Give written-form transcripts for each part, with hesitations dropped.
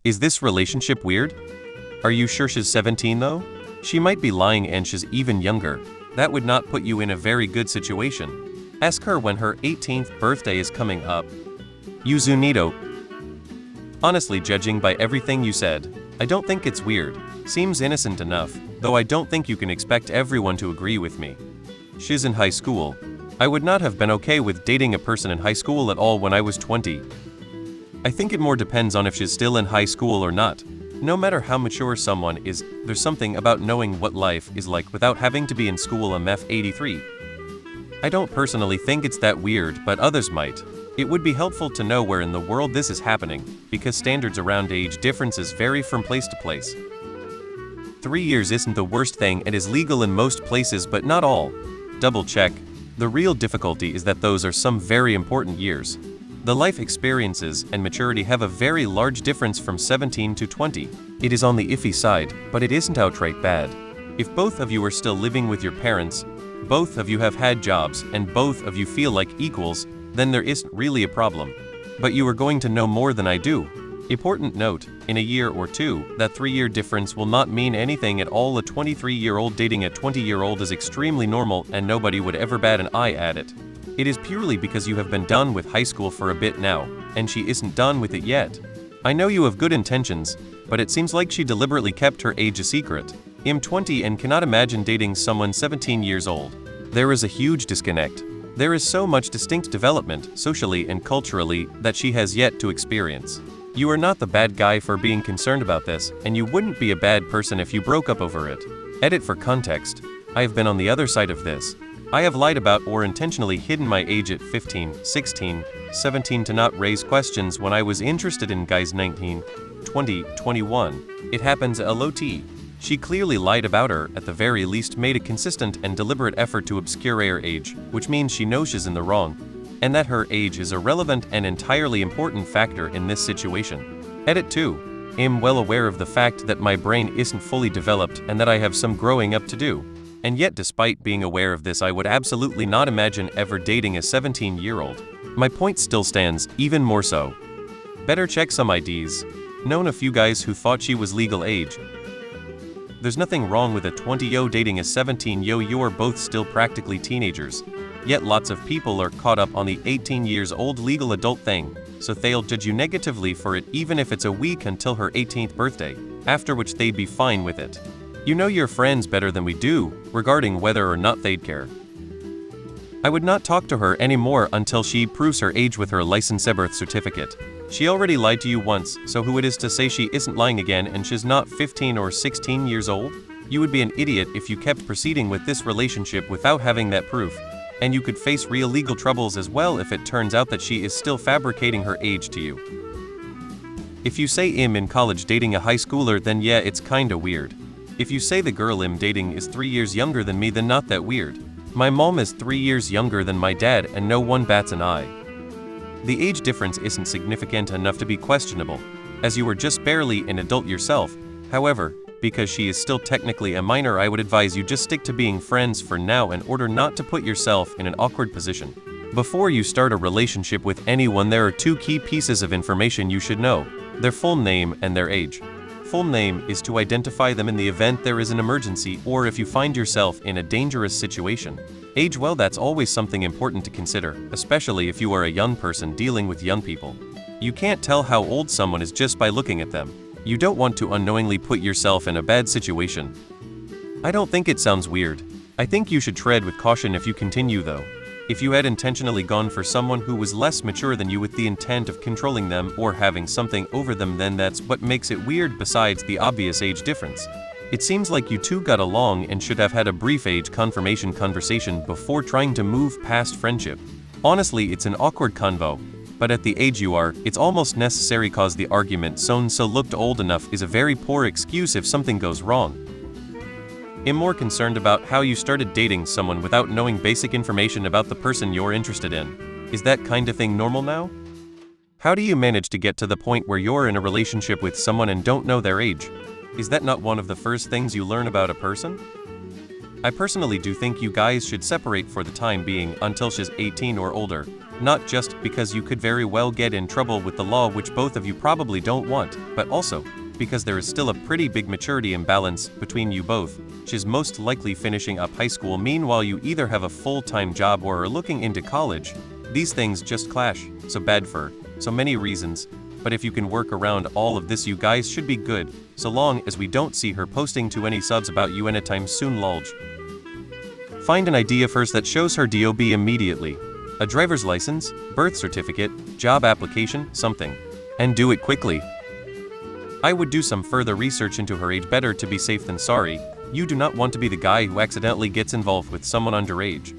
Is this relationship weird? Are you sure she's 17 though? She might be lying and she's even younger. That would not put you in a very good situation. Ask her when her 18th birthday is coming up. Yuzunito. Honestly, judging by everything you said, I don't think it's weird. Seems innocent enough, though I don't think you can expect everyone to agree with me. She's in high school. I would not have been okay with dating a person in high school at all when I was 20. I think it more depends on if she's still in high school or not. No matter how mature someone is, there's something about knowing what life is like without having to be in school. MF83. I don't personally think it's that weird, but others might. It would be helpful to know where in the world this is happening, because standards around age differences vary from place to place. 3 years isn't the worst thing and is legal in most places but not all. Double check. The real difficulty is that those are some very important years. The life experiences and maturity have a very large difference from 17 to 20. It is on the iffy side, but it isn't outright bad. If both of you are still living with your parents, both of you have had jobs, and both of you feel like equals, then there isn't really a problem. But you are going to know more than I do. Important note, in a year or two, that 3-year difference will not mean anything at all. A 23-year-old dating a 20-year-old is extremely normal and nobody would ever bat an eye at it. It is purely because you have been done with high school for a bit now, and she isn't done with it yet. I know you have good intentions, but it seems like she deliberately kept her age a secret. I'm 20 and cannot imagine dating someone 17 years old. There is a huge disconnect. There is so much distinct development, socially and culturally, that she has yet to experience. You are not the bad guy for being concerned about this, and you wouldn't be a bad person if you broke up over it. Edit for context. I have been on the other side of this. I have lied about or intentionally hidden my age at 15, 16, 17 to not raise questions when I was interested in guys 19, 20, 21. It happens a lot. She clearly lied about her, at the very least made a consistent and deliberate effort to obscure her age, which means she knows she's in the wrong, and that her age is a relevant and entirely important factor in this situation. Edit 2. I'm well aware of the fact that my brain isn't fully developed and that I have some growing up to do. And yet, despite being aware of this, I would absolutely not imagine ever dating a 17-year-old. My point still stands, even more so. Better check some IDs. Known a few guys who thought she was legal age. There's nothing wrong with a 20-yo dating a 17-yo. You are both still practically teenagers. Yet lots of people are caught up on the 18 years old legal adult thing, so they'll judge you negatively for it even if it's a week until her 18th birthday, after which they'd be fine with it. You know your friends better than we do, regarding whether or not they'd care. I would not talk to her anymore until she proves her age with her license and birth certificate. She already lied to you once, so who it is to say she isn't lying again and she's not 15 or 16 years old? You would be an idiot if you kept proceeding with this relationship without having that proof. And you could face real legal troubles as well if it turns out that she is still fabricating her age to you. If you say I'm in college dating a high schooler, then yeah, it's kinda weird. If you say the girl I'm dating is 3 years younger than me, then not that weird. My mom is 3 years younger than my dad and no one bats an eye. The age difference isn't significant enough to be questionable, as you were just barely an adult yourself. However, because she is still technically a minor, I would advise you just stick to being friends for now in order not to put yourself in an awkward position. Before you start a relationship with anyone, there are 2 key pieces of information you should know: their full name and their age. Full name is to identify them in the event there is an emergency or if you find yourself in a dangerous situation. Age, well, that's always something important to consider, especially if you are a young person dealing with young people. You can't tell how old someone is just by looking at them. You don't want to unknowingly put yourself in a bad situation. I don't think it sounds weird. I think you should tread with caution if you continue though. If you had intentionally gone for someone who was less mature than you with the intent of controlling them or having something over them, then that's what makes it weird besides the obvious age difference. It seems like you two got along and should have had a brief age confirmation conversation before trying to move past friendship. Honestly, it's an awkward convo, but at the age you are, it's almost necessary cause the argument so looked old enough is a very poor excuse if something goes wrong. I'm more concerned about how you started dating someone without knowing basic information about the person you're interested in. Is that kind of thing normal now? How do you manage to get to the point where you're in a relationship with someone and don't know their age? Is that not one of the first things you learn about a person? I personally do think you guys should separate for the time being until she's 18 or older. not just because you could very well get in trouble with the law, which both of you probably don't want, but also because there is still a pretty big maturity imbalance between you both. She's most likely finishing up high school, meanwhile you either have a full-time job or are looking into college. These things just clash, so bad for so many reasons. But if you can work around all of this, you guys should be good, so long as we don't see her posting to any subs about you anytime soon. Lolj. Find an idea first that shows her DOB immediately. A driver's license, birth certificate, job application, something. And do it quickly. I would do some further research into her age. Better to be safe than sorry. You do not want to be the guy who accidentally gets involved with someone underage.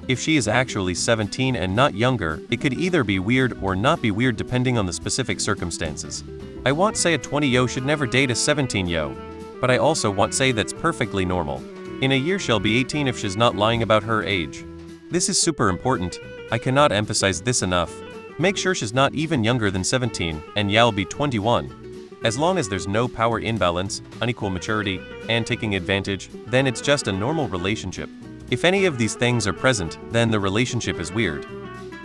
If she is actually 17 and not younger, it could either be weird or not be weird depending on the specific circumstances. I won't say a 20-yo should never date a 17-yo, but I also won't say that's perfectly normal. In a year she'll be 18 if she's not lying about her age. This is super important. I cannot emphasize this enough. Make sure she's not even younger than 17, and y'all be 21. As long as there's no power imbalance, unequal maturity, and taking advantage, then it's just a normal relationship. If any of these things are present, then the relationship is weird.